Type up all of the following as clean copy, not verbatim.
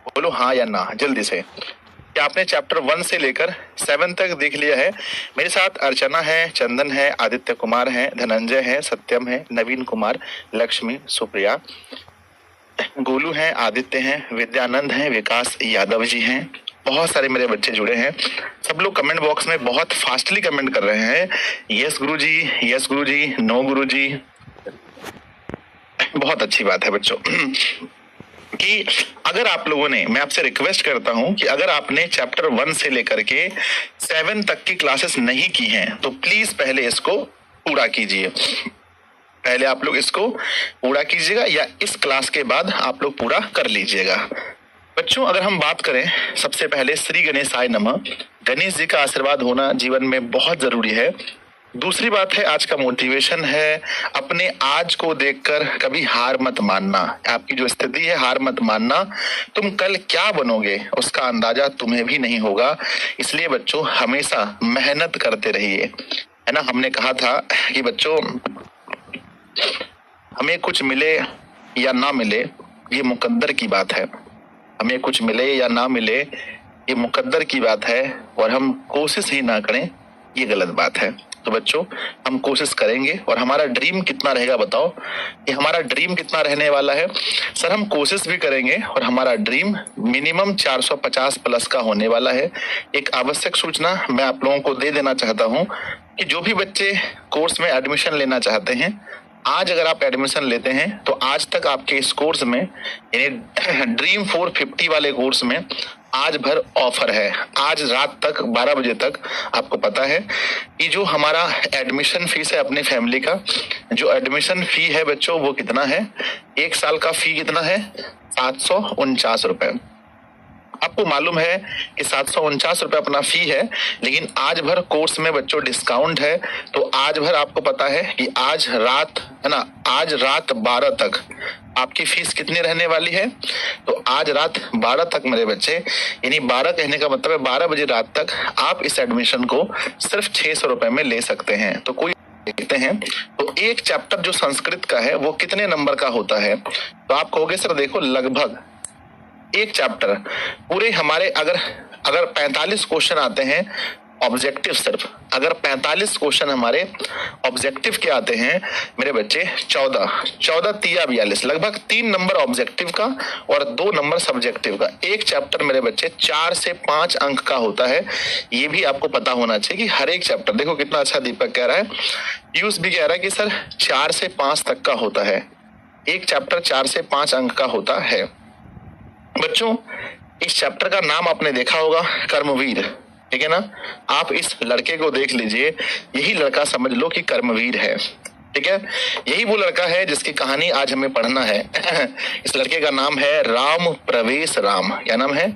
बोलो हाँ या ना जल्दी से। क्या आपने चैप्टर 1 से लेकर 7 तक देख लिया है? मेरे साथ अर्चना है, चंदन है, आदित्य कुमार है, धनंजय है, सत्यम है, नवीन कुमार, लक्ष्मी, सुप्रिया, गोलू है, आदित्य है, विद्यानंद है, विकास यादव जी हैं। बहुत सारे मेरे बच्चे जुड़े हैं। सब लोग कमेंट बॉक्स में बहुत फास्टली कमेंट कर रहे हैं, यस गुरुजी, यस गुरुजी, नो गुरुजी। बहुत अच्छी बात है बच्चों कि अगर आप लोगों ने, मैं आपसे रिक्वेस्ट करता हूं कि अगर आपने चैप्टर 1 से लेकर के 7 तक की क्लासेस नहीं की हैं तो प्लीज पहले इसको पूरा कीजिए। पहले आप लोग इसको पूरा कीजिएगा या इस क्लास के बाद आप लोग पूरा कर लीजिएगा। बच्चों अगर हम बात करें, सबसे पहले श्री गणेशाय नमः, गणेश जी का आशीर्वाद होना जीवन में बहुत जरूरी है। दूसरी बात है, आज का मोटिवेशन है, अपने आज को देखकर कभी हार मत मानना। आपकी जो स्थिति है, हार मत मानना। तुम कल क्या बनोगे उसका अंदाजा तुम्हें भी नहीं होगा, इसलिए बच्चों हमेशा मेहनत करते रहिए, है ना। हमने कहा था कि बच्चों हमें कुछ मिले या ना मिले ये मुकद्दर की बात है। हमें कुछ मिले या ना मिले ये मुकद्दर की बात है, और हम कोशिश ही ना करें ये गलत बात है। तो बच्चों हम कोशिश करेंगे। और हमारा ड्रीम कितना रहेगा बताओ, कि हमारा ड्रीम कितना रहने वाला है? सर हम कोशिश भी करेंगे और हमारा ड्रीम मिनिमम 450 प्लस का होने वाला है। एक आवश्यक सूचना मैं आप लोगों को दे देना चाहता हूं कि जो भी बच्चे कोर्स में एडमिशन लेना चाहते हैं, आज अगर आप एडमिशन लेते हैं तो आज तक आपके इस कोर्स में, यानी ड्रीम 450 वाले कोर्स में आज भर ऑफर है। आज रात तक 12 बजे तक आपको पता है कि जो हमारा एडमिशन फीस है अपने फैमिली का, जो एडमिशन फी है बच्चों वो कितना है? 1 साल का फी कितना है? 749 रुपए। आपको मालूम है कि 749 रुपए अपना फी है, लेकिन आज भर कोर्स में बच्चों डिस्काउंट है। तो आज भर आपको पता है कि आज रात, है ना, आज रात 12 तक आपकी फीस कितनी रहने वाली है? तो आज रात 12 तक मेरे बच्चे, यानी 12 कहने का मतलब है 12 बजे रात तक आप इस एडमिशन को सिर्फ 600 रुपए में ले सकते हैं। तो कोई देखते हैं तो एक चैप्टर जो संस्कृत का है वो कितने नंबर का होता है? तो आप कहोगे सर देखो लगभग एक चैप्टर पूरे हमारे, अगर 45 क्वेश्चन आते हैं ऑब्जेक्टिव, सिर्फ अगर 45 क्वेश्चन हमारे ऑब्जेक्टिव के आते हैं मेरे बच्चे, 14 तिया 42, लगभग 3 नंबर ऑब्जेक्टिव का और 2 नंबर सब्जेक्टिव का। एक चैप्टर मेरे बच्चे 4 से 5 अंक का होता है। ये भी आपको पता होना चाहिए कि हर एक चैप्टर, देखो कितना अच्छा दीपक कह रहा है, पीयूष भी कह रहा है कि सर 4 से 5 तक का होता है। एक चैप्टर 4 से 5 अंक का होता है। बच्चों इस चैप्टर का नाम आपने देखा होगा, कर्मवीर, ठीक है ना। आप इस लड़के को देख लीजिए, यही लड़का समझ लो कि कर्मवीर है, ठीक है। यही वो लड़का है जिसकी कहानी आज हमें पढ़ना है। इस लड़के का नाम है राम प्रवेश राम। क्या नाम है?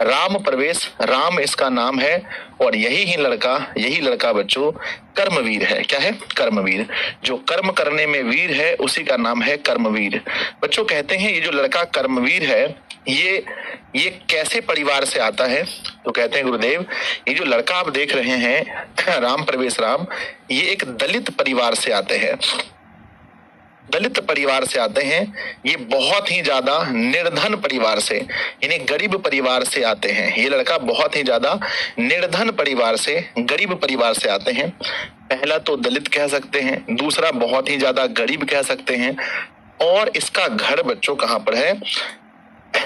राम प्रवेश राम इसका नाम है। और यही लड़का बच्चों कर्मवीर है। क्या है? कर्मवीर। जो कर्म करने में वीर है उसी का नाम है कर्मवीर। बच्चों कहते हैं ये जो लड़का कर्मवीर है ये कैसे परिवार से आता है? तो कहते हैं गुरुदेव ये जो लड़का आप देख रहे हैं राम प्रवेश राम, ये एक दलित परिवार से आते हैं। दलित परिवार से आते हैं। ये बहुत ही ज्यादा निर्धन परिवार से, यानी गरीब परिवार से आते हैं। ये लड़का बहुत ही ज्यादा निर्धन परिवार से, गरीब परिवार से आते हैं। पहला तो दलित कह सकते हैं, दूसरा बहुत ही ज्यादा गरीब कह सकते हैं। और इसका घर बच्चों कहाँ पर है?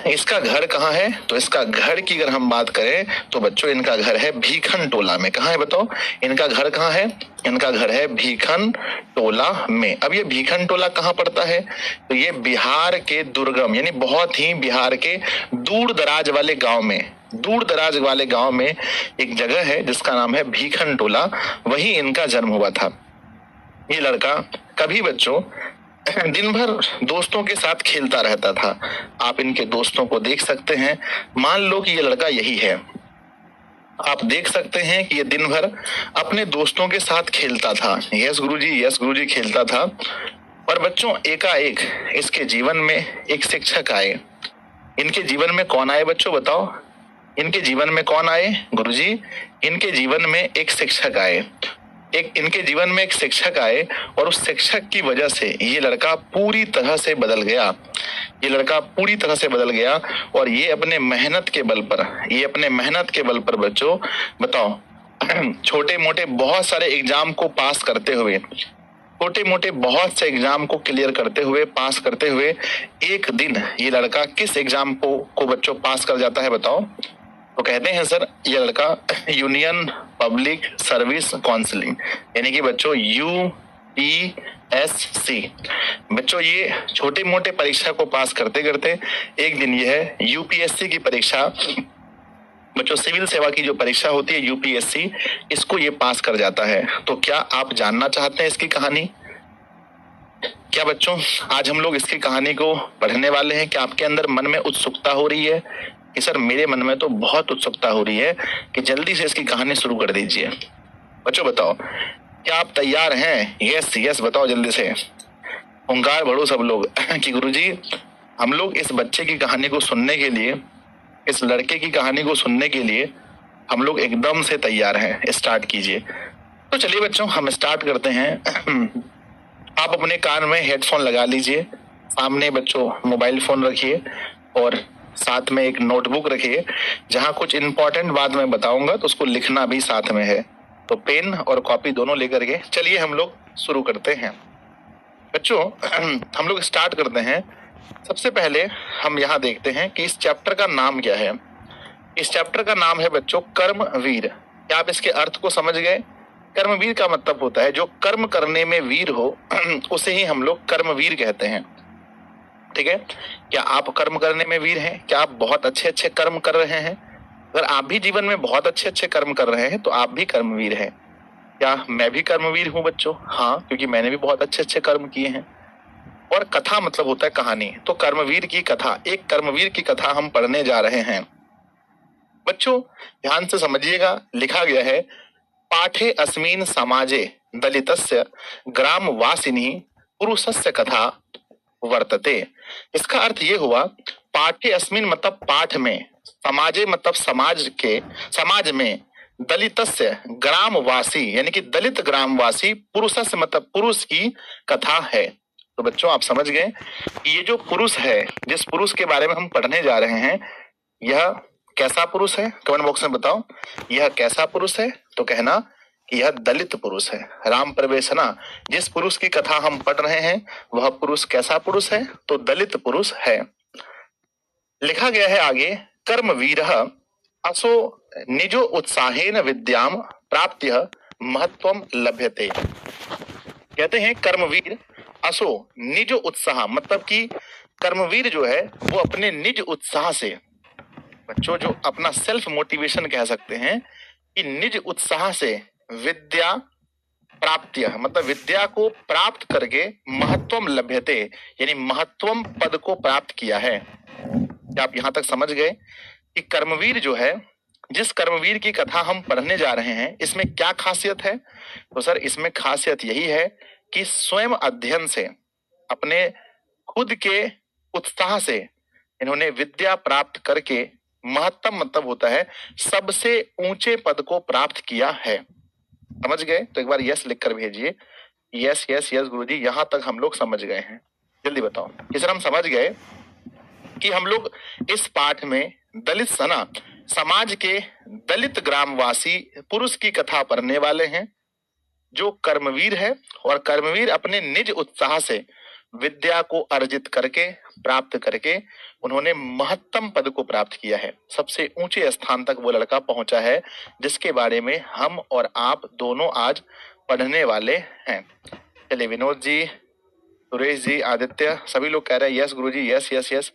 इसका घर कहाँ है? तो इसका घर की अगर हम बात करें तो बच्चों इनका घर है भीखन टोला में। कहाँ है बताओ? इनका घर कहाँ है? इनका घर है भीखन टोला में। अब ये भीखन टोला कहाँ पड़ता है? तो ये बिहार के दुर्गम, यानी बहुत ही बिहार के दूर दराज वाले गांव में एक जगह है जिसका नाम है भीखन टोला। वही इनका जन्म हुआ था। ये लड़का कभी बच्चों दिन भर दोस्तों के साथ खेलता रहता था। आप इनके दोस्तों को देख सकते हैं। मान लो कि ये लड़का यही है। आप देख सकते हैं कि ये दिन भर अपने दोस्तों के साथ खेलता था। यस गुरुजी खेलता था। और बच्चों एकाएक इसके जीवन में एक शिक्षक आए। इनके जीवन में कौन आए बच्चों बताओ? इनके जीवन में कौन आए गुरुजी? इनके जीवन में एक शिक्षक आए। एक इनके जीवन में एक शिक्षक आए और उस शिक्षक की वजह से ये लड़का पूरी तरह से बदल गया। ये लड़का पूरी तरह से बदल गया और ये अपने मेहनत के बल पर बच्चों बताओ छोटे मोटे बहुत सारे एग्जाम को पास करते हुए, छोटे मोटे बहुत से एग्जाम को क्लियर करते हुए, पास करते हुए एक दिन ये लड़का किस एग्जाम को बच्चों पास कर जाता है बताओ? तो कहते हैं सर ये लड़का यूनियन पब्लिक सर्विस काउंसिलिंग यानी कि बच्चों UPSC। बच्चों ये छोटे मोटे परीक्षा को पास करते करते एक दिन यह UPSC की परीक्षा, बच्चों सिविल सेवा की जो परीक्षा होती है UPSC, इसको ये पास कर जाता है। तो क्या आप जानना चाहते हैं इसकी कहानी? क्या बच्चों आज हम लोग इसकी कहानी को पढ़ने वाले हैं? क्या आपके अंदर मन में उत्सुकता हो रही है? कि सर मेरे मन में तो बहुत उत्सुकता हो रही है कि जल्दी से इसकी कहानी शुरू कर दीजिए। बच्चों बताओ क्या आप तैयार हैं? यस यस बताओ जल्दी से, हुंकार भरो सब लोग कि गुरुजी हम लोग इस बच्चे की कहानी को सुनने के लिए, इस लड़के की कहानी को सुनने के लिए हम लोग एकदम से तैयार हैं। स्टार्ट कीजिए। तो चलिए बच्चों हम स्टार्ट करते हैं। आप अपने कान में हेडफोन लगा लीजिए, सामने बच्चों मोबाइल फोन रखिए और साथ में एक नोटबुक रखिए। जहां कुछ इंपॉर्टेंट बात मैं बताऊंगा तो उसको लिखना भी साथ में है, तो पेन और कॉपी दोनों लेकर के चलिए हम लोग शुरू करते हैं। बच्चों हम लोग स्टार्ट करते हैं। सबसे पहले हम यहाँ देखते हैं कि इस चैप्टर का नाम क्या है। इस चैप्टर का नाम है बच्चों कर्मवीर। क्या आप इसके अर्थ को समझ गए? कर्मवीर का मतलब होता है जो कर्म करने में वीर हो उसे ही हम लोग कर्मवीर कहते हैं। ठीक है, क्या आप कर्म करने में वीर हैं? क्या आप बहुत अच्छे अच्छे कर्म कर रहे हैं? अगर आप भी जीवन में बहुत अच्छे अच्छे कर्म कर रहे हैं तो आप भी कर्मवीर हैं। क्या मैं भी कर्मवीर हूँ बच्चों? हाँ, क्योंकि मैंने भी बहुत अच्छे अच्छे कर्म किए हैं। और कथा मतलब होता है कहानी, तो कर्मवीर की कथा, एक कर्मवीर की कथा हम पढ़ने जा रहे हैं। बच्चों ध्यान से समझिएगा, लिखा गया है पाठे अस्मिन समाजे दलितस्य ग्रामवासिनी पुरुषस्य कथा वर्तते। इसका अर्थ ये हुआ पाठे अस्मिन मतलब पाठ में, समाजे मतलब समाज में, दलितस्य ग्रामवासी यानी कि दलित ग्रामवासी, पुरुषस्य मतलब पुरुष की कथा है। तो बच्चों आप समझ गए कि ये जो पुरुष है, जिस पुरुष के बारे में हम पढ़ने जा रहे हैं, यह कैसा पुरुष है? कमेंट बॉक्स में बताओ यह कैसा पुरुष है। तो कहना कि यह दलित पुरुष है। राम प्रवेशना, जिस पुरुष की कथा हम पढ़ रहे हैं वह पुरुष कैसा पुरुष है? तो दलित पुरुष है। लिखा गया है आगे कर्मवीरः असो निजो उत्साहेन विद्याम प्राप्त्य महत्वम लभ्यते। कहते हैं कर्मवीर असो निज उत्साह, मतलब कि कर्मवीर जो है वो अपने निज उत्साह से, बच्चों जो अपना सेल्फ मोटिवेशन कह सकते हैं, कि निज उत्साह से विद्या प्राप्त्य मतलब विद्या को प्राप्त करके महत्वम लभ्यते यानी महत्वम पद को प्राप्त किया है। क्या आप यहां तक समझ गए कि कर्मवीर जो है, जिस कर्मवीर की कथा हम पढ़ने जा रहे हैं, इसमें क्या खासियत है? तो सर इसमें खासियत यही है कि स्वयं अध्ययन से, अपने खुद के उत्साह से इन्होंने विद्या प्राप्त करके महत्तम मतलब होता है सबसे ऊंचे पद को प्राप्त किया है। समझ गए? तो एक बार यस लिखकर भेजिए। यस यस यस गुरुजी, यहां तक हम लोग समझ गए हैं। जल्दी बताओ कि सर हम समझ गए कि हम लोग इस पाठ में दलित सना समाज के दलित ग्रामवासी पुरुष की कथा पढ़ने वाले हैं जो कर्मवीर है, और कर्मवीर अपने निज उत्साह से विद्या को अर्जित करके, प्राप्त करके उन्होंने महत्तम पद को प्राप्त किया है। सबसे ऊंचे स्थान तक वो लड़का पहुंचा है जिसके बारे में हम और आप दोनों आज पढ़ने वाले हैं। चलिए विनोद जी, सुरेश जी, आदित्य, सभी लोग कह रहे हैं यस गुरुजी, यस यस यस।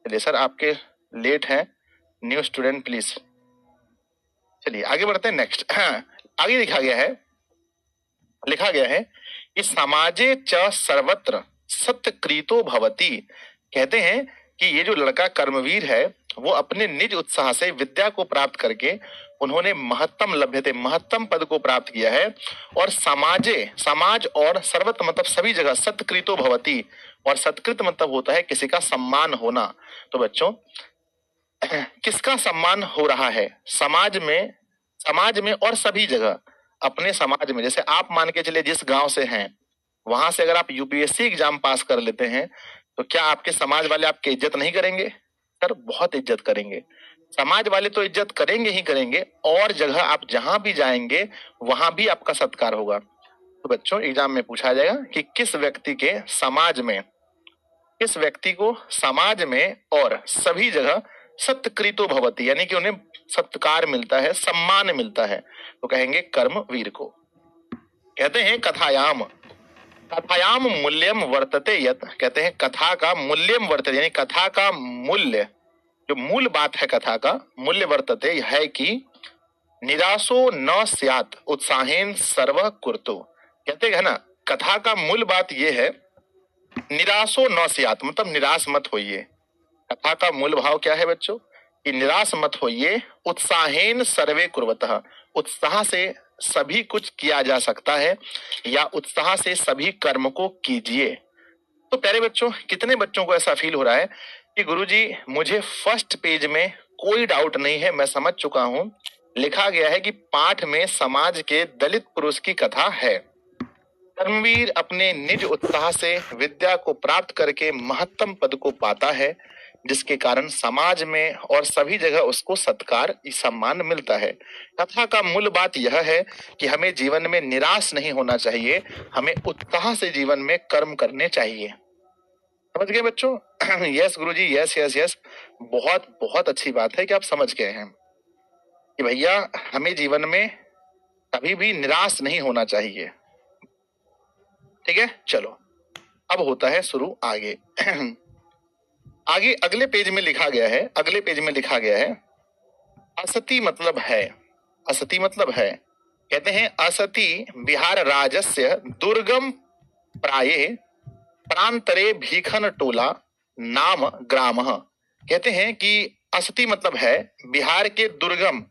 चलिए सर आपके लेट हैं, न्यू स्टूडेंट प्लीज। चलिए आगे बढ़ते हैं नेक्स्ट। आगे लिखा गया है कि समाजे च सर्वत्र सत्यकृतो भवति। कहते हैं कि ये जो लड़का कर्मवीर है वो अपने निज उत्साह से विद्या को प्राप्त करके उन्होंने महत्तम लभ्यते महत्तम पद को प्राप्त किया है। और समाजे, समाज और सर्वत्र मतलब सभी जगह, सत्कृतो भवति, और सत्कृत मतलब होता है किसी का सम्मान होना। तो बच्चों किसका सम्मान हो रहा है? समाज में और सभी जगह अपने समाज में, जैसे आप मान के चलिए जिस गांव से हैं वहां से अगर आप यूपीएससी एग्जाम पास कर लेते हैं तो क्या आपके समाज वाले आपकी इज्जत नहीं करेंगे? सर बहुत इज्जत करेंगे। समाज वाले तो इज्जत करेंगे ही करेंगे, और जगह आप जहां भी जाएंगे वहां भी आपका सत्कार होगा। तो बच्चों एग्जाम में पूछा जाएगा कि किस व्यक्ति को समाज में और सभी जगह सत्कृतो भवति, यानी कि उन्हें सत्कार मिलता है, सम्मान मिलता है, तो कहेंगे कर्मवीर को। कहते हैं कथायाम मूल्यम वर्तते यत, कहते हैं कथा का मूल्यम वर्तते, यानी कथा का मूल्य, जो मूल बात है कथा का मूल्य वर्तते है कि निराशो न स्यात् उत्साहेन सर्व कुर्तो। कहते हैं ना कथा का मूल बात यह है निराशो न स्यात्, मतलब निराश मत होइए। कथा का मूल भाव क्या है बच्चों? कि निराश मत होइए, उत्साहेन सर्वे कुर्वतः, उत्साह से सभी कुछ किया जा सकता है, या उत्साह से सभी कर्म को कीजिए। तो प्यारे बच्चों, कितने बच्चों को ऐसा फील हो रहा है कि गुरुजी मुझे फर्स्ट पेज में कोई डाउट नहीं है, मैं समझ चुका हूं, लिखा गया है कि पाठ में समाज के दलित पुरुष की कथा है, कर्मवीर अपने निज उत्साह से विद्या को प्राप्त करके महत्तम पद को पाता है, जिसके कारण समाज में और सभी जगह उसको सत्कार सम्मान मिलता है। कथा का मूल बात यह है कि हमें जीवन में निराश नहीं होना चाहिए, हमें उत्साह से जीवन में कर्म करने चाहिए। समझ गए बच्चों? यस गुरुजी, यस यस यस, बहुत बहुत अच्छी बात है कि आप समझ गए हैं कि भैया हमें जीवन में कभी भी निराश नहीं होना चाहिए। ठीक है, चलो अब होता है शुरू आगे। आगे अगले पेज में लिखा गया है असति मतलब है। असति मतलब है, कहते हैं असति बिहार राजस्य दुर्गम प्राये प्रांतरे भीखन टोला नाम ग्रामः। कहते हैं कि असति मतलब है बिहार के दुर्गम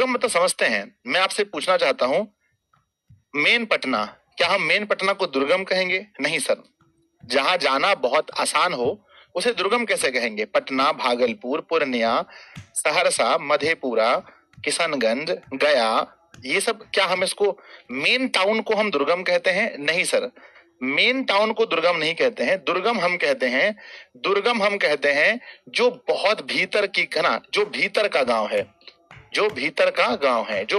मतलब समझते हैं। मैं आपसे पूछना चाहता हूं मेन पटना, क्या हम मेन पटना को दुर्गम कहेंगे? नहीं सर। जहां जाना बहुत आसान हो उसे दुर्गम कैसे कहेंगे? पटना, भागलपुर, पूर्णिया, सहरसा, मधेपुरा, किशनगंज, गया, ये सब क्या हम इसको मेन टाउन को हम दुर्गम कहते हैं? नहीं सर, मेन टाउन को दुर्गम नहीं कहते हैं। दुर्गम हम कहते हैं जो बहुत भीतर की ना, जो भीतर का गांव है, जो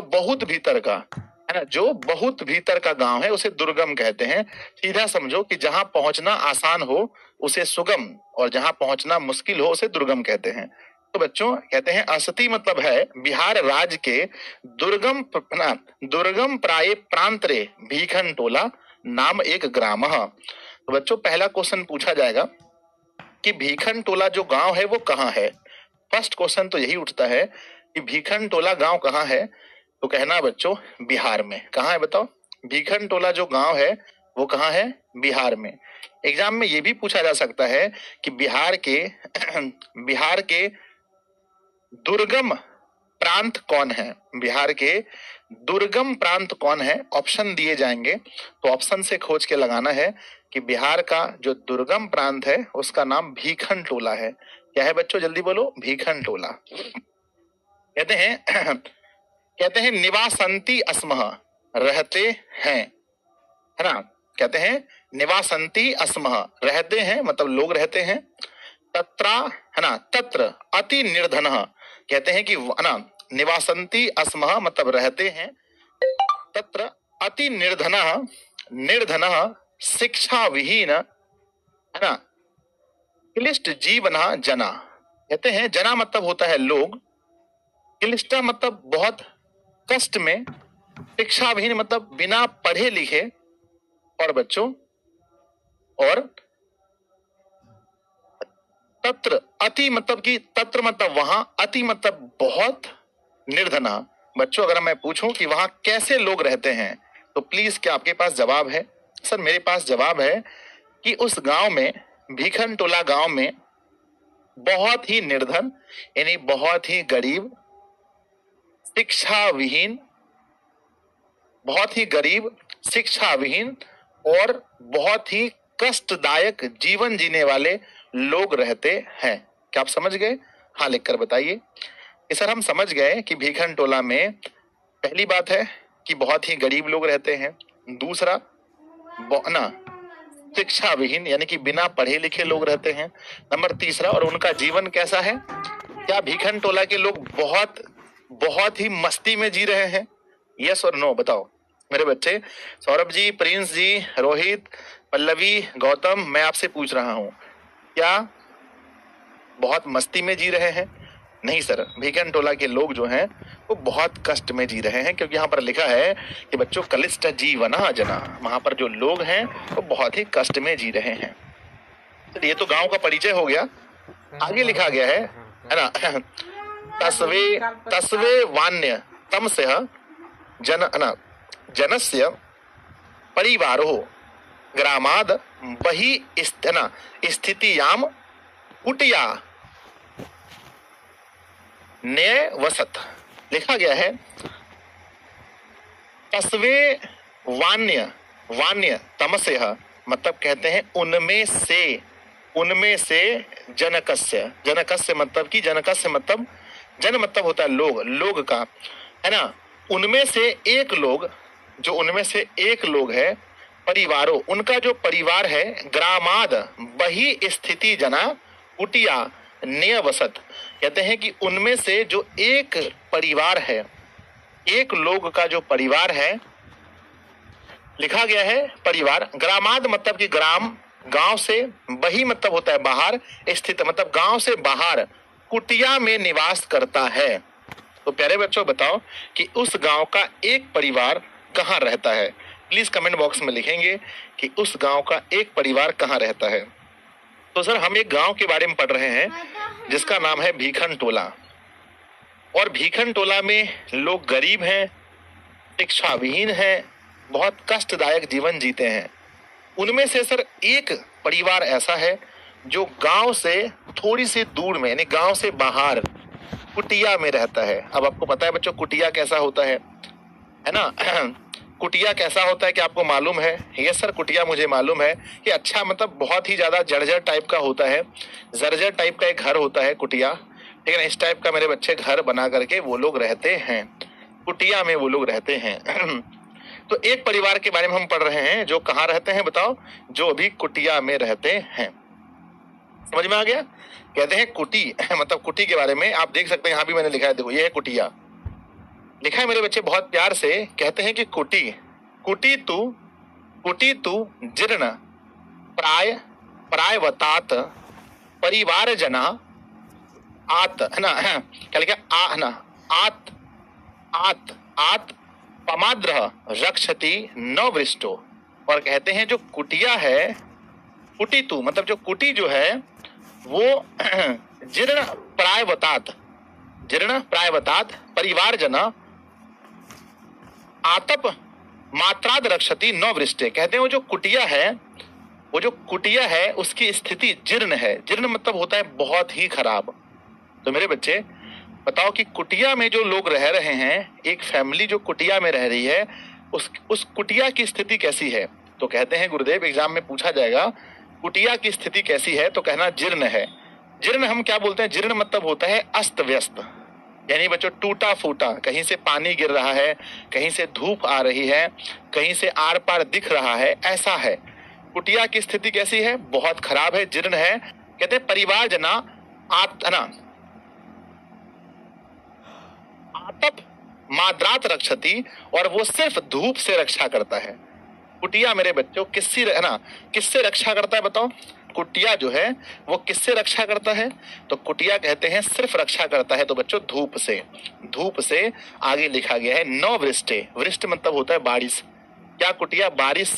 बहुत भीतर का है ना, जो बहुत भीतर का गांव है उसे दुर्गम कहते हैं। सीधा समझो कि जहां पहुंचना आसान हो उसे सुगम, और जहां पहुंचना मुश्किल हो उसे दुर्गम कहते हैं। तो बच्चों कहते हैं असति मतलब है बिहार राज्य के दुर्गम प्राय प्रांतरे भीखन टोला नाम एक ग्राम। तो बच्चों पहला क्वेश्चन पूछा जाएगा कि भीखन टोला जो गांव है वो कहाँ है। फर्स्ट क्वेश्चन तो यही उठता है कि भीखन टोला गांव कहाँ है, तो कहना बच्चों बिहार में। कहाँ है बताओ? भीखन टोला जो गांव है वो कहाँ है? बिहार में। एग्जाम में ये भी पूछा जा सकता है कि बिहार के दुर्गम प्रांत कौन है? बिहार के दुर्गम प्रांत कौन है? ऑप्शन दिए जाएंगे, तो ऑप्शन से खोज के लगाना है कि बिहार का जो दुर्गम प्रांत है उसका नाम भीखन टोला है। क्या है बच्चों? जल्दी बोलो। भीखन टोला। कहते हैं निवासंती अस्मः, रहते हैं, है ना। कहते हैं निवासंती अस्मः, रहते हैं मतलब लोग रहते हैं। तत्रा, है ना, तत्र अति निर्धनः, कहते हैं कि है ना निवासंती अस्मः मतलब रहते हैं। तत्र अति निर्धनः शिक्षा विहीन, है ना, क्लिष्ट जीवनः जना। कहते हैं जना मतलब होता है लोग, क्लिष्टा मतलब बहुत कष्ट में, शिक्षा विहीन मतलब बिना पढ़े लिखे, और बच्चों और तत्र अति मतलब कि तत्र मतलब वहां, अति मतलब बहुत, निर्धना। बच्चों अगर मैं पूछूं कि वहां कैसे लोग रहते हैं तो प्लीज क्या आपके पास जवाब है? सर मेरे पास जवाब है कि उस गांव में, भीखन टोला गांव में बहुत ही निर्धन यानी बहुत ही गरीब, शिक्षा विहीन, बहुत ही गरीब, शिक्षा विहीन और बहुत ही कष्टदायक जीवन जीने वाले लोग रहते हैं। क्या आप समझ गए? हाँ लिखकर बताइए कि सर हम समझ गए कि भीखन टोला में पहली बात है कि बहुत ही गरीब लोग रहते हैं। दूसरा ना शिक्षा विहीन यानी कि बिना पढ़े लिखे लोग रहते हैं। नंबर तीसरा, और उनका जीवन कैसा है? क्या भीखन टोला के लोग बहुत बहुत ही मस्ती में जी रहे हैं? यस और नो बताओ मेरे बच्चे। सौरभ जी, प्रिंस जी, रोहित, पल्लवी, गौतम, मैं आपसे पूछ रहा हूं, क्या बहुत मस्ती में जी रहे हैं? नहीं सर, भीखन टोला के लोग जो हैं वो बहुत कष्ट में जी रहे हैं, क्योंकि यहाँ पर लिखा है कि बच्चों कलिष्ठ जीवना जना, वहां पर जो लोग हैं वो बहुत ही कष्ट में जी रहे हैं। तो ये तो गांव का परिचय हो गया। आगे लिखा गया है ना, तस्वे तस्वे वान्य तम से जनस्य परिवारो ग्रामाद बही स्थितियाम कुटिया न्याय वसत। लिखा गया है तस्वे वान्य, वान्य तमसे, मतलब कहते हैं उनमें से जनकस्य, जनकस्य मतलब कि जनकस्य मतलब जन मतलब होता है लोग, लोग का है ना। उनमें से एक लोग, जो उनमें से एक लोग है, परिवारों उनका जो परिवार है, ग्रामाद बही स्थिति जना कुटिया नियवसत, कहते हैं कि उनमें से जो एक परिवार है, एक लोग का जो परिवार है, लिखा गया है परिवार, ग्रामाद मतलब कि ग्राम गांव से, बही मतलब होता है बाहर, स्थित मतलब गांव से बाहर, कुटिया में निवास करता है। तो प्यारे बच्चों बताओ कि उस गांव का एक परिवार कहाँ रहता है? प्लीज कमेंट बॉक्स में लिखेंगे कि उस गांव का एक परिवार कहाँ रहता है। तो सर हम एक गांव के बारे में पढ़ रहे हैं जिसका नाम है भीखन टोला, और भीखन टोला में लोग गरीब हैं, शिक्षा विहीन हैं, बहुत कष्टदायक जीवन जीते हैं। उनमें से सर एक परिवार ऐसा है जो गांव से थोड़ी सी दूर में यानी गांव से बाहर कुटिया में रहता है। अब आपको पता है बच्चों कुटिया कैसा होता है ना? कुटिया कैसा होता है कि आपको मालूम है? ये सर कुटिया मुझे मालूम है कि अच्छा मतलब बहुत ही ज्यादा जर्जर टाइप का होता है, जर्जर टाइप का एक घर होता है कुटिया, ठीक है ना। इस टाइप का मेरे बच्चे घर बना करके वो लोग रहते हैं, कुटिया में वो लोग रहते हैं। तो एक परिवार के बारे में हम पढ़ रहे हैं जो कहाँ रहते हैं बताओ? जो अभी कुटिया में रहते हैं। समझ में आ गया? कहते हैं कुटी मतलब कुटी के बारे में आप देख सकते हैं, यहाँ भी मैंने लिखा है, देखो ये है कुटिया, लिखा है मेरे बच्चे बहुत प्यार से। कहते हैं कि कुटी कुटी तू जीर्ण प्रायवतात परिवार जना आत, है ना, क्या लिखा है ना, आत पमाद्र रक्षति न वृष्टो। और कहते हैं जो कुटिया है, कुटी तू मतलब जो कुटी जो है वो जीर्ण प्रायवतात परिवार जना आतप मात्राद रक्षति न वृष्टे। कहते हैं वो जो कुटिया है उसकी स्थिति जीर्ण है। जीर्ण मतलब होता है बहुत ही खराब। तो मेरे बच्चे बताओ कि कुटिया में जो लोग रह रहे हैं, एक फैमिली जो कुटिया में रह रही है, उस कुटिया की स्थिति कैसी है? तो कहते हैं गुरुदेव एग्जाम में पूछा जाएगा कुटिया की स्थिति कैसी है, तो कहना जीर्ण है। जीर्ण हम क्या बोलते हैं? जीर्ण मतलब होता है अस्त व्यस्त, यानी बच्चों टूटा फूटा, कहीं से पानी गिर रहा है, कहीं से धूप आ रही है, कहीं से आर पार दिख रहा है, ऐसा है। कुटिया की स्थिति कैसी है? बहुत खराब है, जीर्ण है। कहते हैं परिवार जना आतप माद्रात रक्षति, और वो सिर्फ धूप से रक्षा करता है। कुटिया मेरे बच्चों किससे रक्षा करता है बताओ? कुटिया जो है वो किससे रक्षा करता है? तो कुटिया कहते हैं सिर्फ रक्षा करता है तो बच्चों धूप से। धूप से आगे लिखा गया है न वृष्टे, वृष्ट मतलब होता है बारिश। क्या कुटिया बारिश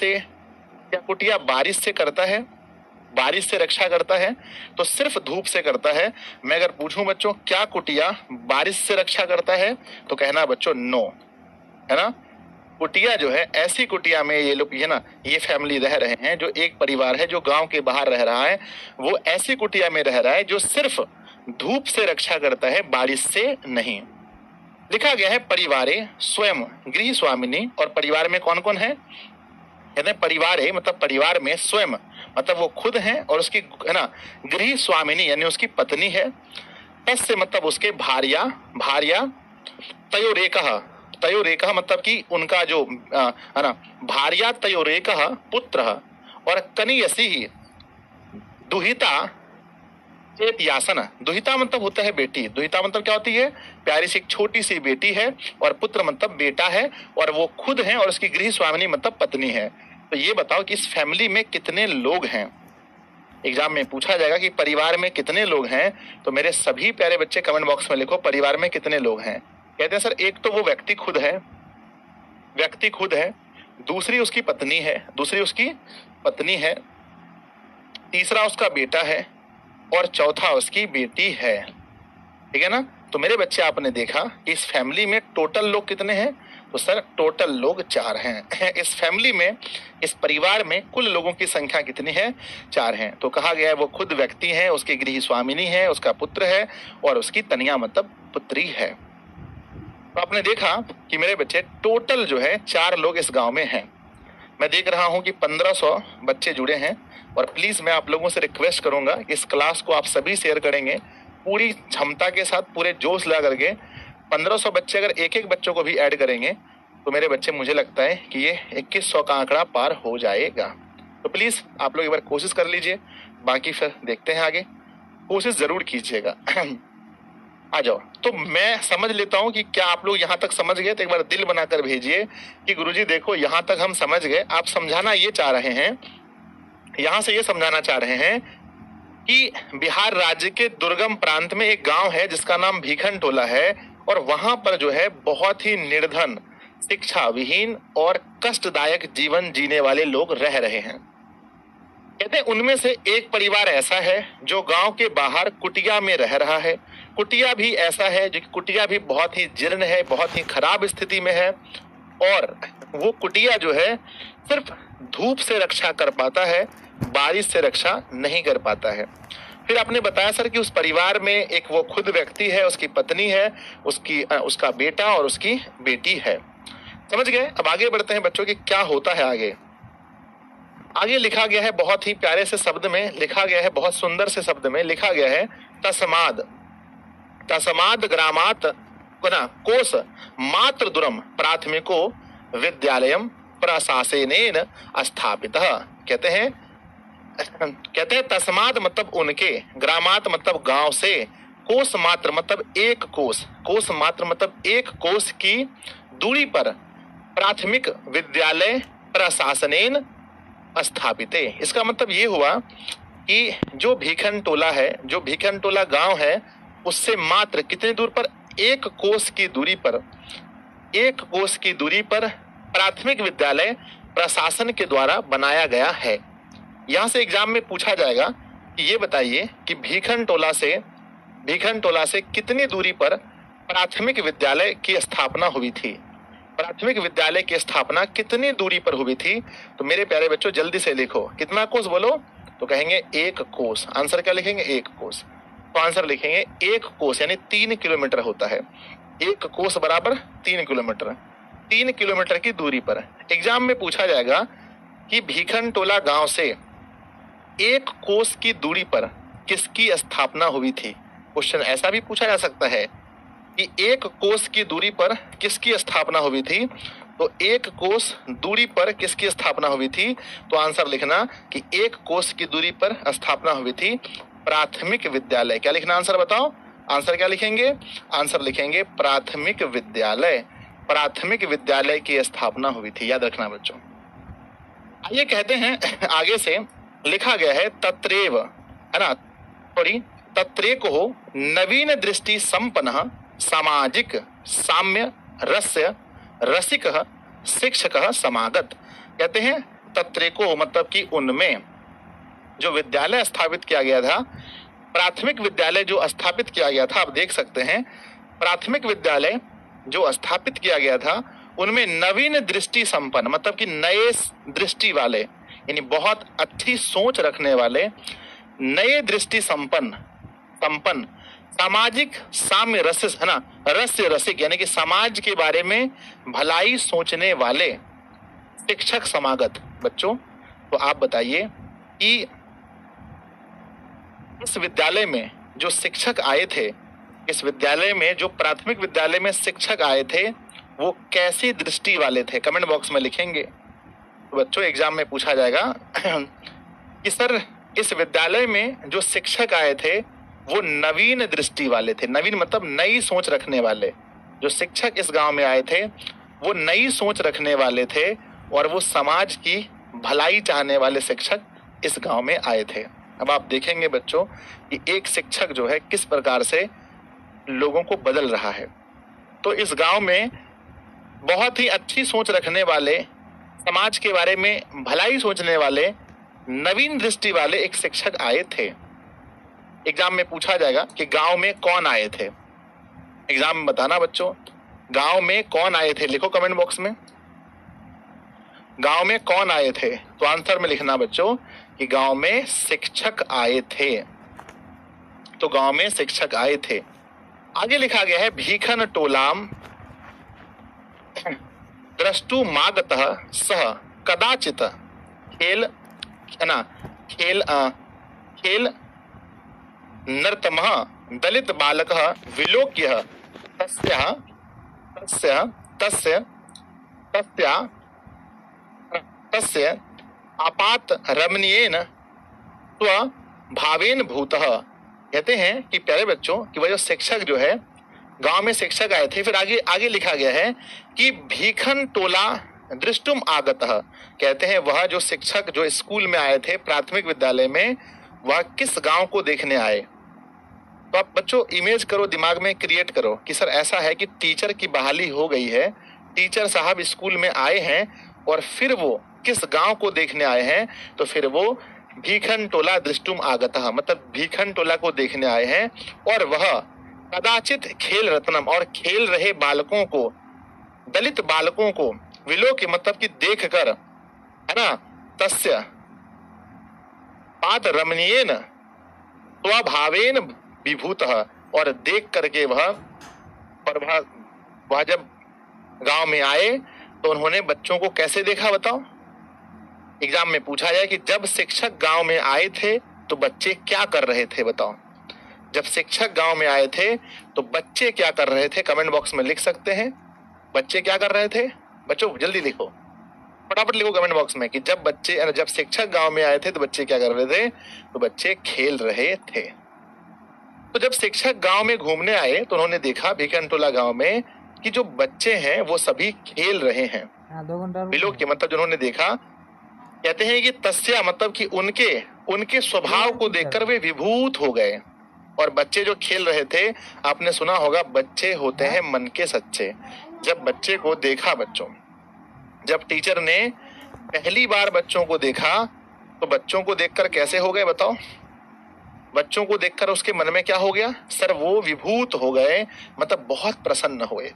से करता है? बारिश से रक्षा करता है? तो सिर्फ धूप से करता है। मैं अगर पूछूं बच्चों क्या कुटिया बारिश से रक्षा करता है, तो कहना बच्चों नो, है ना। कुटिया जो है, ऐसी कुटिया में ये लोग, है ना, ये फैमिली रह रहे हैं, जो एक परिवार है जो गांव के बाहर रह रहा है, वो ऐसी कुटिया में रह रहा है जो सिर्फ धूप से रक्षा करता है, बारिश से नहीं। लिखा गया है परिवारे स्वयं गृह स्वामिनी, और परिवार में कौन कौन है? कहते हैं परिवारे मतलब परिवार में स्वयं मतलब वो खुद है, और उसकी, है ना, गृह स्वामिनी यानी उसकी पत्नी है। तस्य मतलब उसके भार्या तयोरेकः, तयोरेकः मतलब कि उनका जो है ना, भार्या तयोरेकः पुत्रः और कनियसी दुहिता चेत यासन। दुहिता मतलब होता है बेटी। दुहिता मतलब क्या होती है? प्यारी सी एक छोटी सी बेटी है, और पुत्र मतलब बेटा है, और वो खुद है, और उसकी गृह स्वामिनी मतलब पत्नी है। तो ये बताओ कि इस फैमिली में कितने लोग हैं? एग्जाम में पूछा जाएगा कि परिवार में कितने लोग हैं। तो मेरे सभी प्यारे बच्चे कमेंट बॉक्स में लिखो परिवार में कितने लोग हैं। कहते हैं सर एक तो वो व्यक्ति खुद है, व्यक्ति खुद है, दूसरी उसकी पत्नी है, दूसरी उसकी पत्नी है, तीसरा उसका बेटा है, और चौथा उसकी बेटी है। ठीक है ना? तो मेरे बच्चे आपने देखा कि इस फैमिली में टोटल लोग कितने हैं? तो सर टोटल लोग 4 हैं। इस फैमिली में, इस परिवार में कुल लोगों की संख्या कितनी है? 4 हैं। तो कहा गया है वो खुद व्यक्ति है, उसकी गृह स्वामिनी है, उसका पुत्र है, और उसकी तनिया मतलब पुत्री है। तो आपने देखा कि मेरे बच्चे टोटल जो है 4 लोग इस गांव में हैं। मैं देख रहा हूं कि 1500 बच्चे जुड़े हैं, और प्लीज मैं आप लोगों से रिक्वेस्ट करूंगा कि इस क्लास को आप सभी शेयर करेंगे पूरी क्षमता के साथ, पूरे जोश लगा करके। 1500 बच्चे अगर एक एक बच्चों को भी ऐड करेंगे तो मेरे बच्चे, मुझे लगता है कि ये 2100 का आंकड़ा पार हो जाएगा। तो प्लीज आप लोग एक बार कोशिश कर लीजिए, बाकी फिर देखते हैं आगे। कोशिश जरूर कीजिएगा। आ जाओ। तो मैं समझ लेता हूं कि क्या आप लोग यहाँ तक समझ गए। तो एक बार दिल बनाकर भेजिए कि गुरुजी देखो यहाँ तक हम समझ गए। आप समझाना ये चाह रहे हैं, यहाँ से ये समझाना चाह रहे हैं कि बिहार राज्य के दुर्गम प्रांत में एक गांव है जिसका नाम भीखन टोला है, और वहां पर जो है बहुत ही निर्धन, शिक्षा विहीन और कष्टदायक जीवन जीने वाले लोग रह रहे हैं। कहते हैं उनमें से एक परिवार ऐसा है जो गांव के बाहर कुटिया में रह रहा है। कुटिया भी ऐसा है जो कुटिया भी बहुत ही जीर्ण है, बहुत ही खराब स्थिति में है, और वो कुटिया जो है सिर्फ धूप से रक्षा कर पाता है, बारिश से रक्षा नहीं कर पाता है। फिर आपने बताया सर कि उस परिवार में एक वो खुद व्यक्ति है, उसकी पत्नी है, उसका बेटा और उसकी बेटी है। समझ गए? अब आगे बढ़ते हैं बच्चों कि क्या होता है आगे। आगे लिखा गया है बहुत ही प्यारे से शब्द में, लिखा गया है बहुत सुंदर से शब्द में, लिखा गया है तस्माद तस्माद ग्रामात कोश मात्र दुरम प्राथमिको विद्यालयम प्रशासनेन स्थापितः। कहते हैं तस्माद मतलब उनके, ग्रामात मतलब गांव से, कोस मात्र मतलब एक कोस, कोस मात्र मतलब एक कोस की दूरी पर प्राथमिक विद्यालय प्रशासनेन स्थापित। इसका मतलब ये हुआ कि जो भीखन टोला है, जो भीखन टोला गांव है, उससे मात्र कितनी दूर पर? एक कोस की दूरी पर, एक कोस की दूरी पर प्राथमिक विद्यालय प्रशासन के द्वारा बनाया गया है। यहां से एग्जाम में पूछा जाएगा कि ये बताइए कि भीखन टोला से कितनी दूरी पर प्राथमिक विद्यालय की स्थापना हुई थी? प्राथमिक विद्यालय की स्थापना कितनी दूरी पर हुई थी? तो मेरे प्यारे बच्चों जल्दी से लिखो, कितना कोस बोलो? तो कहेंगे 1 कोस। आंसर क्या लिखेंगे? 1 कोस। तो आंसर लिखेंगे 1 कोस यानी 3 किलोमीटर होता है। 1 कोस बराबर 3 किलोमीटर, 3 किलोमीटर की दूरी पर। एग्जाम में पूछा जाएगा कि भीखन टोला गांव से 1 कोस की दूरी पर किसकी स्थापना हुई थी? क्वेश्चन ऐसा भी पूछा जा सकता है कि 1 कोस की दूरी पर किसकी स्थापना हुई थी? तो 1 कोस दूरी पर किसकी स्थापना हुई थी? तो आंसर लिखना कि 1 कोस की दूरी पर स्थापना हुई थी प्राथमिक विद्यालय। क्या लिखना? आंसर बताओ। आंसर क्या लिखेंगे? आंसर लिखेंगे प्राथमिक विद्यालय। प्राथमिक विद्यालय की स्थापना हुई थी, याद रखना बच्चों। आइए कहते हैं आगे से, लिखा गया है तत्रेव, है ना, थोड़ी तत्रेको नवीन दृष्टि संपन्न सामाजिक साम्य रस्य रसिक शिक्षक समागत। कहते हैं तत्रेको मतलब कि उनमें जो विद्यालय स्थापित किया गया था, प्राथमिक विद्यालय जो स्थापित किया गया था, आप देख सकते हैं प्राथमिक विद्यालय जो स्थापित किया गया था उनमें नवीन दृष्टि संपन्न मतलब कि नए दृष्टि वाले, यानी बहुत अच्छी सोच रखने वाले, नए दृष्टि संपन्न सामाजिक साम्य रस, है ना, रस्य रसिक यानी कि समाज के बारे में भलाई सोचने वाले शिक्षक समागत। बच्चों तो आप बताइए कि इस विद्यालय में जो शिक्षक आए थे, इस विद्यालय में जो प्राथमिक विद्यालय में शिक्षक आए थे, वो कैसी दृष्टि वाले थे? कमेंट बॉक्स में लिखेंगे। तो बच्चों एग्जाम में पूछा जाएगा कि सर इस विद्यालय में जो शिक्षक आए थे वो नवीन दृष्टि वाले थे। नवीन मतलब नई सोच रखने वाले। जो शिक्षक इस गांव में आए थे वो नई सोच रखने वाले थे और वो समाज की भलाई चाहने वाले शिक्षक इस गांव में आए थे। अब आप देखेंगे बच्चों कि एक शिक्षक जो है किस प्रकार से लोगों को बदल रहा है। तो इस गांव में बहुत ही अच्छी सोच रखने वाले, समाज के बारे में भलाई सोचने वाले, नवीन दृष्टि वाले एक शिक्षक आए थे। एग्जाम में पूछा जाएगा कि गांव में कौन आए थे। एग्जाम में बताना बच्चों, गांव में कौन आए थे? लिखो कमेंट बॉक्स में, गांव में कौन आए थे? तो आंसर में लिखना बच्चों कि गांव में शिक्षक आए थे। तो गांव में शिक्षक आए थे। आगे लिखा गया है भीखन टोलाम द्रष्टुमागतः सह कदाचित खेल खेल नर्तमः दलित बालकः विलोक्य तस्य तस्य तस्य तस्य तस्य आपात रमणीयेन स्वभावेन भूतः। कहते हैं कि प्यारे बच्चों कि वह जो शिक्षक जो है गांव में शिक्षक आए थे, फिर आगे आगे लिखा गया है कि भीखन टोला दृष्टुम आगतः। कहते हैं वह जो शिक्षक जो स्कूल में आए थे, प्राथमिक विद्यालय में, वह किस गांव को देखने आए। तो आप बच्चों इमेज करो, दिमाग में क्रिएट करो कि सर ऐसा है कि टीचर की बहाली हो गई है, टीचर साहब स्कूल में आए हैं और फिर वो किस गांव को देखने आए हैं। तो फिर वो भीखन टोला दृष्टुम आगतः मतलब भीखन टोला को देखने आए हैं और वह कदाचित खेल रत्नम और खेल रहे बालकों को, दलित बालकों को, विलोक मतलब कि देख कर, है ना, तस्य पाद रमणीयेन स्वभावेन विभूतः और देख करके वह जब गांव में आए तो उन्होंने बच्चों को कैसे देखा बताओ। एग्जाम में पूछा जाए कि जब शिक्षक गांव में आए थे तो बच्चे क्या कर रहे थे बताओ। जब शिक्षक गांव में आए थे तो बच्चे क्या कर रहे थे? कमेंट बॉक्स में लिख सकते हैं। बच्चे क्या कर रहे थे? बच्चों जल्दी लिखो, फटाफट लिखो कमेंट बॉक्स में कि जब शिक्षक गांव में आए थे तो बच्चे क्या कर रहे थे? तो बच्चे खेल रहे थे। तो जब शिक्षक गांव में घूमने आए तो उन्होंने देखा भीखनटोला गांव में कि जो बच्चे हैं वो सभी खेल रहे हैं। विलोक के मतलब जिन्होंने देखा, कहते हैं कि तस्या मतलब कि उनके स्वभाव को देखकर वे विभूत हो गए। और बच्चे जो खेल रहे थे, आपने सुना होगा बच्चे होते हैं मन के सच्चे। जब बच्चे को देखा, बच्चों जब टीचर ने पहली बार बच्चों को देखा तो बच्चों को देखकर कैसे हो गए बताओ? बच्चों को देखकर उसके मन में क्या हो गया? सर वो विभूत हो गए, मतलब बहुत प्रसन्न हुए।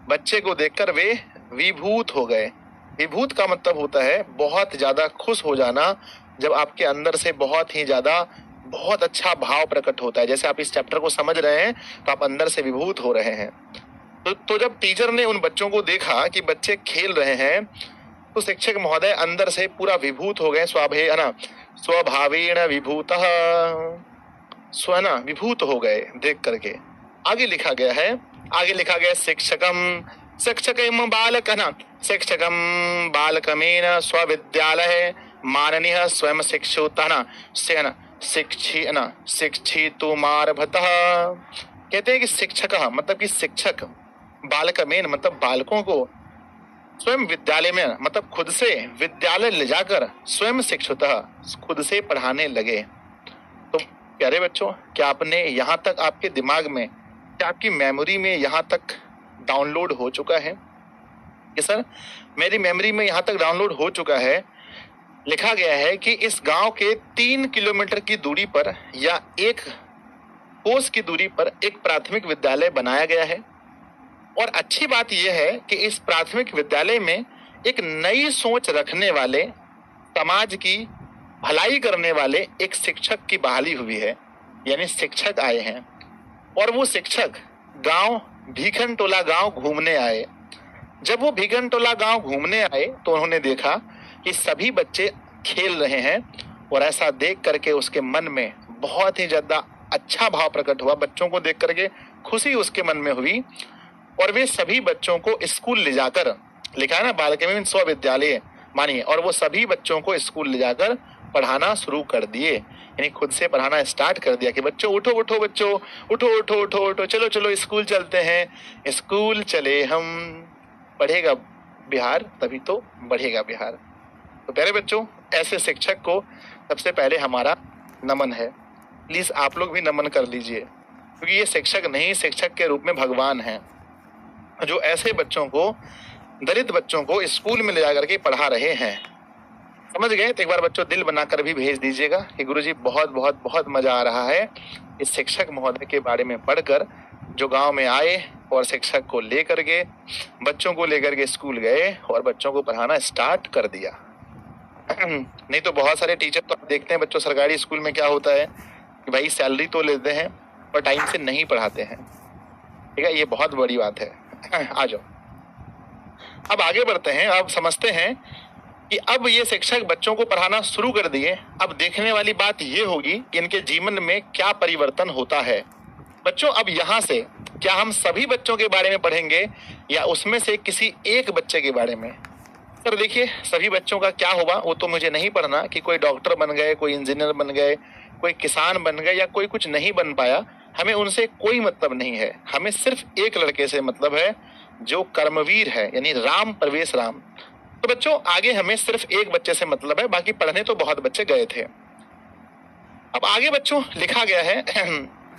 बच्चे को देखकर वे विभूत हो गए। विभूत का मतलब होता है बहुत ज्यादा खुश हो जाना, जब आपके अंदर से बहुत अच्छा भाव प्रकट होता है। जैसे आप इस चैप्टर को समझ रहे हैं तो आप अंदर से विभूत हो रहे हैं। तो जब टीचर ने उन बच्चों को देखा कि बच्चे खेल रहे हैं तो शिक्षक महोदय अंदर से पूरा विभूत हो गए। स्वभावेन विभूतः, विभूत हो गए देख करके। आगे लिखा गया शिक्षकम बालकमेन स्वविद्यालय माननीय स्वयं शिक्षितुमारभतः। कहते हैं कि शिक्षक मतलब कि शिक्षक, बालकमेन मतलब बालकों को, स्वयं विद्यालय में मतलब खुद से विद्यालय ले जाकर स्वयं शिक्षितः खुद से पढ़ाने लगे। तो प्यारे बच्चों, क्या आपने यहाँ तक आपके दिमाग में, क्या आपकी मेमोरी में यहाँ तक डाउनलोड हो चुका है कि सर मेरी मेमोरी में यहाँ तक डाउनलोड हो चुका है? लिखा गया है कि इस गांव के 3 किलोमीटर की दूरी पर या 1 कोस की दूरी पर एक प्राथमिक विद्यालय बनाया गया है। और अच्छी बात यह है कि इस प्राथमिक विद्यालय में एक नई सोच रखने वाले, समाज की भलाई करने वाले एक शिक्षक की बहाली हुई है, यानी शिक्षक आए हैं। और वो शिक्षक गांव भीखनटोला गांव घूमने आए। जब वो भीखनटोला गांव घूमने आए तो उन्होंने देखा कि सभी बच्चे खेल रहे हैं और ऐसा देख करके उसके मन में बहुत ही ज्यादा अच्छा भाव प्रकट हुआ। बच्चों को देख करके खुशी उसके मन में हुई और वे सभी बच्चों को स्कूल ले जाकर, लिखा है ना बालकमिव स्वविद्यालय, मानिए, और वो सभी बच्चों को स्कूल ले जाकर पढ़ाना शुरू कर दिए, यानी खुद से पढ़ाना स्टार्ट कर दिया कि बच्चों उठो उठो, बच्चों उठो उठो उठो उठो, चलो चलो स्कूल चलते हैं, स्कूल चले हम, पढ़ेगा बिहार तभी तो बढ़ेगा बिहार। तो प्यारे बच्चों, ऐसे शिक्षक को सबसे पहले हमारा नमन है। प्लीज आप लोग भी नमन कर लीजिए, क्योंकि ये शिक्षक नहीं, शिक्षक के रूप में भगवान हैं, जो ऐसे बच्चों को, दलित बच्चों को स्कूल में ले जाकर के पढ़ा रहे हैं। समझ गए? तो एक बार बच्चों दिल बनाकर भी भेज दीजिएगा कि गुरुजी बहुत बहुत बहुत मजा आ रहा है इस शिक्षक महोदय के बारे में पढ़कर, जो गांव में आए और शिक्षक को लेकर के, बच्चों को लेकर के स्कूल गए और बच्चों को पढ़ाना स्टार्ट कर दिया। नहीं तो बहुत सारे टीचर तो आप देखते हैं बच्चों, सरकारी स्कूल में क्या होता है कि भाई सैलरी तो लेते हैं पर टाइम से नहीं पढ़ाते हैं। ठीक है, ये बहुत बड़ी बात है। आ जाओ, अब आगे बढ़ते हैं। अब समझते हैं कि अब ये शिक्षक बच्चों को पढ़ाना शुरू कर दिए। अब देखने वाली बात ये होगी कि इनके जीवन में क्या परिवर्तन होता है। बच्चों, अब यहाँ से क्या हम सभी बच्चों के बारे में पढ़ेंगे या उसमें से किसी एक बच्चे के बारे में? सर देखिए, सभी बच्चों का क्या होगा वो तो मुझे नहीं पढ़ना कि कोई डॉक्टर बन गए, कोई इंजीनियर बन गए, कोई किसान बन गए या कोई कुछ नहीं बन पाया, हमें उनसे कोई मतलब नहीं है। हमें सिर्फ एक लड़के से मतलब है जो कर्मवीर है, यानी राम प्रवेश राम। तो बच्चों आगे हमें सिर्फ एक बच्चे से मतलब है, बाकी पढ़ने तो बहुत बच्चे गए थे। अब आगे बच्चों लिखा गया है,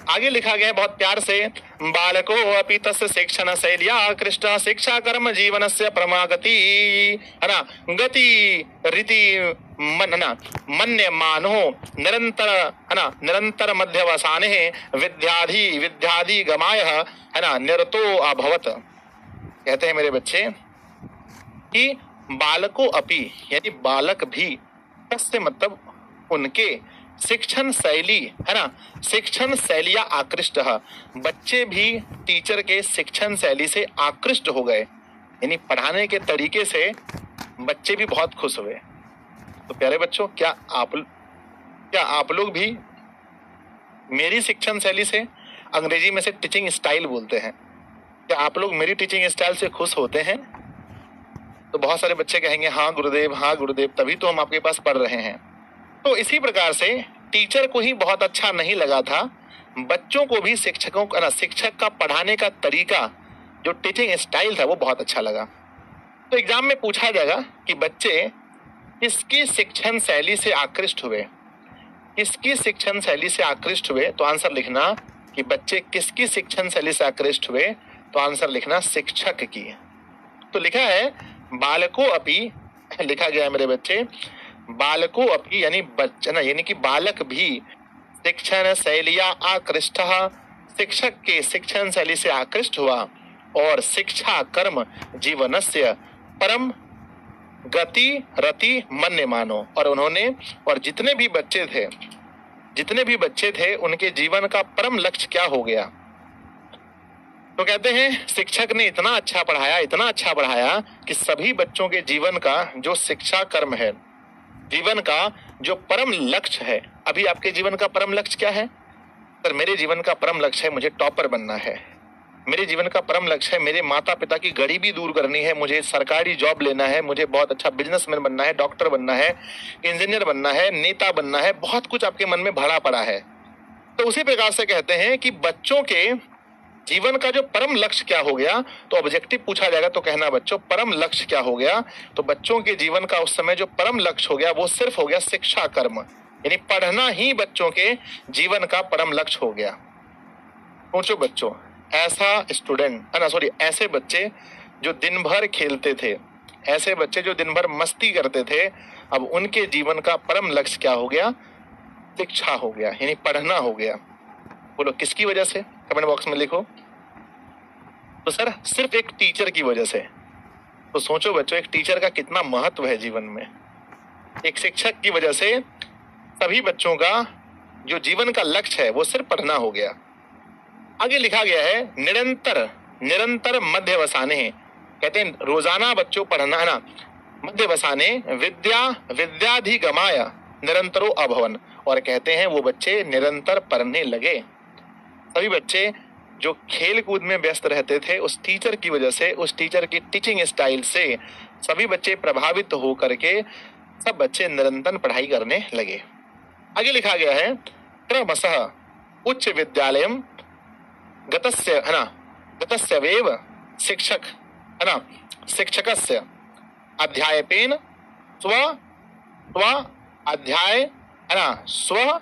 आगे लिखा गया है बहुत प्यार से, बालको अपि तस्य शिक्षण शैल्या कृष्ण शिक्षा कर्म जीवनस्य परमागति, है ना, गति रीति मन, है ना, मन्य मानो निरंतर, है ना, निरंतर मध्यवसाने विद्याधि विद्याधि गमाय, है ना, निरतो अभवत। कहते हैं मेरे बच्चे कि बालको अपि यानी बालक भी, तस्य मतलब उनके, शिक्षण शैली, है ना, शिक्षण शैलिया आकृष्ट, बच्चे भी टीचर के शिक्षण शैली से आकृष्ट हो गए, यानी पढ़ाने के तरीके से बच्चे भी बहुत खुश हुए। तो प्यारे बच्चों, क्या आप लोग भी मेरी शिक्षण शैली से, अंग्रेजी में से टीचिंग स्टाइल बोलते हैं, क्या आप लोग मेरी टीचिंग स्टाइल से खुश होते हैं? तो बहुत सारे बच्चे कहेंगे हाँ गुरुदेव, हाँ गुरुदेव, तभी तो हम आपके पास पढ़ रहे हैं। तो इसी प्रकार से टीचर को ही बहुत अच्छा नहीं लगा था, बच्चों को भी शिक्षकों का, शिक्षक का पढ़ाने का तरीका, जो टीचिंग स्टाइल था वो बहुत अच्छा लगा। तो एग्जाम में पूछा जाएगा कि बच्चे किसकी शिक्षण शैली से आकृष्ट हुए, किसकी शिक्षण शैली से आकृष्ट हुए, तो आंसर लिखना कि बच्चे किसकी शिक्षण शैली से आकृष्ट हुए, तो आंसर लिखना शिक्षक की। तो लिखा है बालको अपि, लिखा गया है मेरे बच्चे, बालको अपि यानी बच्चा, यानी कि बालक भी शिक्षण शैलिया आकृष्ट, शिक्षक के शिक्षण शैली से आकृष्ट हुआ और शिक्षा कर्म जीवनस्य परम गति रति मन्य मानो। और उन्होंने, और जितने भी बच्चे थे उनके जीवन का परम लक्ष्य क्या हो गया? तो कहते हैं शिक्षक ने इतना अच्छा पढ़ाया कि सभी बच्चों के जीवन का जो शिक्षा कर्म है, जीवन का जो परम लक्ष्य है। अभी आपके जीवन का परम लक्ष्य क्या है? सर मेरे जीवन का परम लक्ष्य है मुझे टॉपर बनना है, मेरे जीवन का परम लक्ष्य है मेरे माता पिता की गरीबी दूर करनी है, मुझे सरकारी जॉब लेना है, मुझे बहुत अच्छा बिजनेसमैन बनना है, डॉक्टर बनना है, इंजीनियर बनना है, नेता बनना है, बहुत कुछ आपके मन में भरा पड़ा है। तो उसी प्रकार से कहते हैं कि बच्चों के जीवन का जो परम लक्ष्य क्या हो गया, तो ऑब्जेक्टिव पूछा जाएगा तो कहना बच्चों परम लक्ष्य क्या हो गया। तो बच्चों के जीवन का उस समय जो परम लक्ष्य हो गया वो सिर्फ हो गया शिक्षा कर्म, यानी पढ़ना ही बच्चों के जीवन का परम लक्ष्य हो गया। सोचो बच्चों, ऐसा स्टूडेंट, है ना, सॉरी, ऐसे बच्चे जो दिन भर खेलते थे, ऐसे बच्चे जो दिन भर मस्ती करते थे, अब उनके जीवन का परम लक्ष्य क्या हो गया? शिक्षा हो गया, यानी पढ़ना हो गया। बोलो किसकी वजह से? कमेंट बॉक्स में लिखो। तो सर सिर्फ एक टीचर की वजह से। तो सोचो बच्चों, एक टीचर का कितना महत्व है जीवन में। एक शिक्षक की वजह से सभी बच्चों का जो जीवन का लक्ष्य है वो सिर्फ पढ़ना हो गया। आगे लिखा गया है निरंतर मध्यवसाने, कहते हैं रोजाना बच्चों पढ़ना, है ना, मध्यवसाने विद्याधिगमाय निरंतरो अभवन, और कहते हैं वो बच्चे निरंतर पढ़ने लगे। सभी बच्चे जो खेल कूद में व्यस्त रहते थे, उस टीचर की वजह से, उस टीचर की टीचिंग स्टाइल से सभी बच्चे प्रभावित हो करके सब बच्चे निरंतर पढ़ाई करने लगे। आगे लिखा गया है क्रमशः उच्च विद्यालयम गतस्य, है ना, गतस्यवेव शिक्षक, है ना, शिक्षकस्य अध्यायपेन स्व स्व अध्याय, है ना, स्व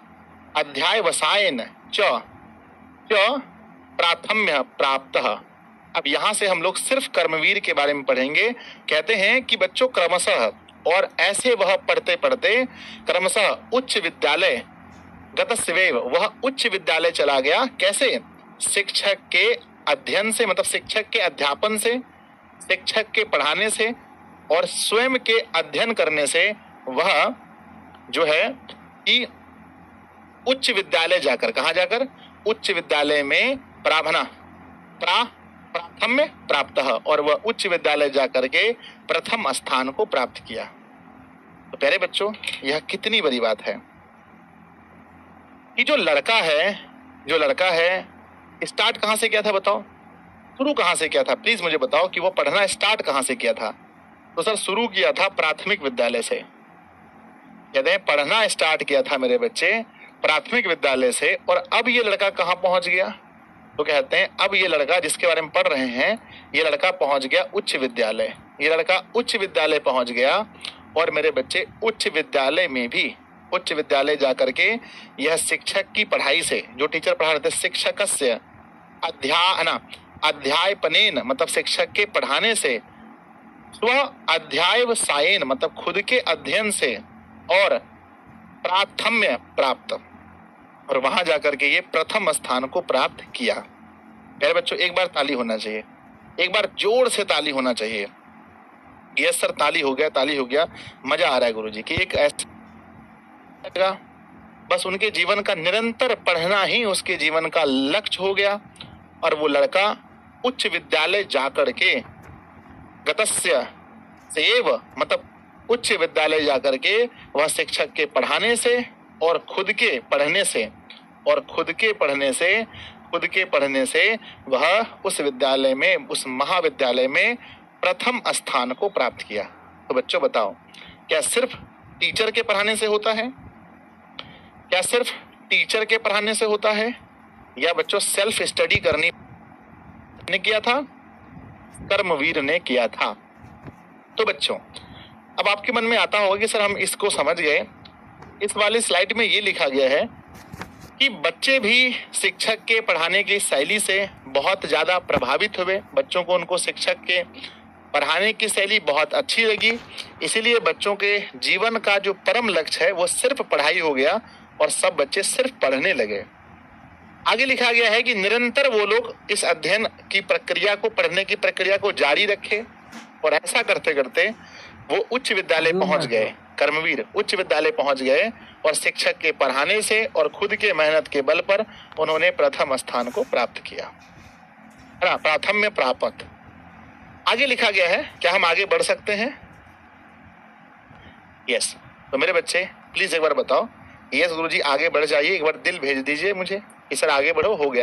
अध्याय वसायन च प्राथम्य प्राप्तः। अब यहां से हम लोग सिर्फ कर्मवीर के बारे में पढ़ेंगे। कहते हैं कि बच्चों क्रमशः, और ऐसे वह पढ़ते पढ़ते क्रमशः उच्च विद्यालय गतस्वेव, वह उच्च विद्यालय चला गया। कैसे? शिक्षक के अध्ययन से, मतलब शिक्षक के अध्यापन से, शिक्षक के पढ़ाने से और स्वयं के अध्ययन करने से वह जो है कि उच्च विद्यालय जाकर, कहाँ जाकर? उच्च विद्यालय में प्राथम्य प्राप्त, और वह उच्च विद्यालय जाकर के प्रथम स्थान को प्राप्त किया। तो प्यारे बच्चों, यह कितनी बड़ी बात है कि जो लड़का है स्टार्ट कहां से किया था? बताओ, शुरू कहां से किया था? प्लीज मुझे बताओ कि वो पढ़ना स्टार्ट कहां से किया था? तो सर शुरू किया था प्राथमिक विद्यालय से। कहते हैं पढ़ना स्टार्ट किया था मेरे बच्चे प्राथमिक विद्यालय से। और अब ये लड़का कहां पहुंच गया? तो कहते हैं अब ये लड़का जिसके बारे में पढ़ रहे हैं, ये लड़का पहुंच गया उच्च विद्यालय। ये लड़का उच्च विद्यालय पहुंच गया और मेरे बच्चे उच्च विद्यालय में भी, उच्च विद्यालय जाकर के यह शिक्षक की पढ़ाई से, जो टीचर पढ़ा रहे थे, शिक्षकस्य अध्यायपनेन, मतलब शिक्षक के पढ़ाने से, स्व अध्यायवसायेन, मतलब खुद के अध्ययन से, और प्राथम्य प्राप्त, और वहां जाकर के ये प्रथम स्थान को प्राप्त किया। प्यारे बच्चों, एक बार ताली होना चाहिए, एक बार जोर से ताली होना चाहिए। यस सर, ताली हो गया, ताली हो गया, मजा आ रहा है गुरुजी कि एक ऐसा, बस उनके जीवन का निरंतर पढ़ना ही उसके जीवन का लक्ष्य हो गया। और वो लड़का उच्च विद्यालय जाकर के गतस्य सेव, मतलब उच्च विद्यालय जाकर के वह शिक्षक के पढ़ाने से और खुद के पढ़ने से, और खुद के पढ़ने से वह उस विद्यालय में, उस महाविद्यालय में प्रथम स्थान को प्राप्त किया। तो बच्चों बताओ, क्या सिर्फ टीचर के पढ़ाने से होता है? क्या सिर्फ टीचर के पढ़ाने से होता है, या बच्चों सेल्फ स्टडी करनी ने किया था? कर्मवीर ने किया था। तो बच्चों, अब आपके मन में आता होगा कि सर हम इसको समझ गए, इस वाली स्लाइड में ये लिखा गया है कि बच्चे भी शिक्षक के पढ़ाने की शैली से बहुत ज्यादा प्रभावित हुए। बच्चों को उनको शिक्षक के पढ़ाने की शैली बहुत अच्छी लगी, इसीलिए बच्चों के जीवन का जो परम लक्ष्य है वो सिर्फ पढ़ाई हो गया और सब बच्चे सिर्फ पढ़ने लगे। आगे लिखा गया है कि निरंतर वो लोग इस अध्ययन की प्रक्रिया को, पढ़ने की प्रक्रिया को जारी रखे, और ऐसा करते करते वो उच्च विद्यालय पहुंच गए। कर्मवीर उच्च विद्यालय पहुंच गए और शिक्षक के पढ़ाने से और खुद के मेहनत के बल पर उन्होंने प्रथम स्थान को प्राप्त किया, है ना, प्राथम्य प्राप्त। आगे लिखा गया है, क्या हम आगे बढ़ सकते हैं? यस। तो मेरे बच्चे प्लीज एक बार बताओ, यस गुरुजी आगे बढ़ जाइए, एक बार दिल भेज दीजिए मुझे कि सर आगे बढ़ो, हो गया।